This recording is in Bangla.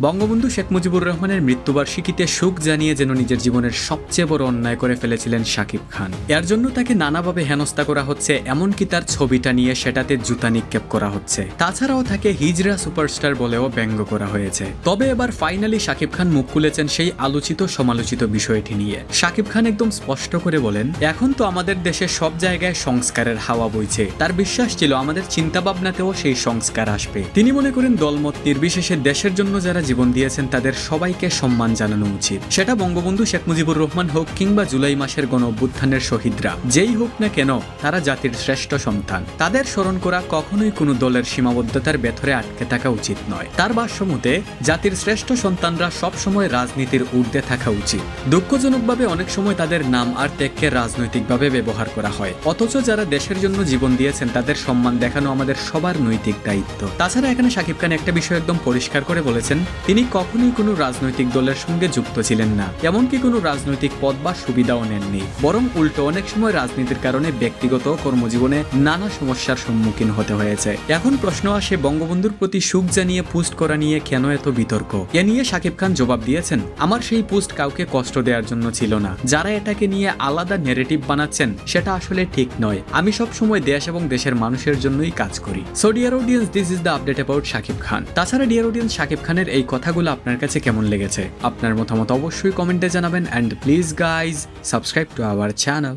বঙ্গবন্ধু শেখ মুজিবুর রহমানের মৃত্যুবার্ষিকীতে শোক জানিয়ে যেন নিজের জীবনের সবচেয়ে বড় অন্যায় করে ফেলেছিলেন শাকিব খান। এর জন্য তাকে নানাভাবে হেনস্থা করা হচ্ছে, এমনকি তার ছবিটা নিয়ে সেটাতে জুতা নিক্ষেপ করা হচ্ছে। তাছাড়াও তাকে হিজড়া সুপারস্টার বলেও ব্যঙ্গ করা হয়েছে। তবে এবার ফাইনালি শাকিব খান মুখ খুলেছেন সেই আলোচিত সমালোচিত বিষয়টি নিয়ে। শাকিব খান একদম স্পষ্ট করে বলেন, এখন তো আমাদের দেশে সব জায়গায় সংস্কারের হাওয়া বইছে। তার বিশ্বাস ছিল আমাদের চিন্তাভাবনাতেও সেই সংস্কার আসবে। তিনি মনে করেন দলমত নির্বিশেষে দেশের জন্য যারা জীবন দিয়েছেন তাদের সবাইকে সম্মান জানানো উচিত। সেটা বঙ্গবন্ধু শেখ মুজিবুর রহমান হোক কিংবা জুলাই মাসের গণ অভ্যুত্থানের শহীদরা, যেই হোক না কেন তারা জাতির শ্রেষ্ঠ সন্তান। তাদের স্মরণ করা কখনোই কোনো দলের সীমাবদ্ধতার ভেতরে আটকে থাকা উচিত নয়। তার ভাষ্যমতে জাতির শ্রেষ্ঠ সন্তানরা সবসময় রাজনীতির ঊর্ধ্বে থাকা উচিত। দুঃখজনকভাবে অনেক সময় তাদের নাম আর ত্যাগকে রাজনৈতিকভাবে ব্যবহার করা হয়, অথচ যারা দেশের জন্য জীবন দিয়েছেন তাদের সম্মান দেখানো আমাদের সবার নৈতিক দায়িত্ব। তাছাড়া এখানে শাকিব খান একটা বিষয় একদম পরিষ্কার করে বলেছেন, তিনি কখনোই কোনো রাজনৈতিক দলের সঙ্গে যুক্ত ছিলেন না, এমনকি কোনো রাজনৈতিক পদ বা সুবিধাও নেননি। বরং উল্টো অনেক সময় রাজনীতির কারণে ব্যক্তিগত কর্মজীবনে নানা সমস্যার সম্মুখীন হতে হয়েছে। এখন প্রশ্ন আসে, বঙ্গবন্ধুর প্রতি শোক জানিয়ে পোস্ট করা নিয়ে কেন এত বিতর্ক? এ নিয়ে শাকিব খান জবাব দিয়েছেন, আমার সেই পোস্ট কাউকে কষ্ট দেওয়ার জন্য ছিল না। যারা এটাকে নিয়ে আলাদা নেগেটিভ বানাচ্ছেন সেটা আসলে ঠিক নয়। আমি সব সময় দেশ এবং দেশের মানুষের জন্যই কাজ করি। So dear audience, this is the update about Shakib Khan. তাছাড়া ডিয়ার অডিয়েন্স, শাকিব খানের এই কথাগুলো আপনার কাছে কেমন লেগেছে? আপনার মতামত অবশ্যই কমেন্টে জানাবেন। And please guys, subscribe to our channel.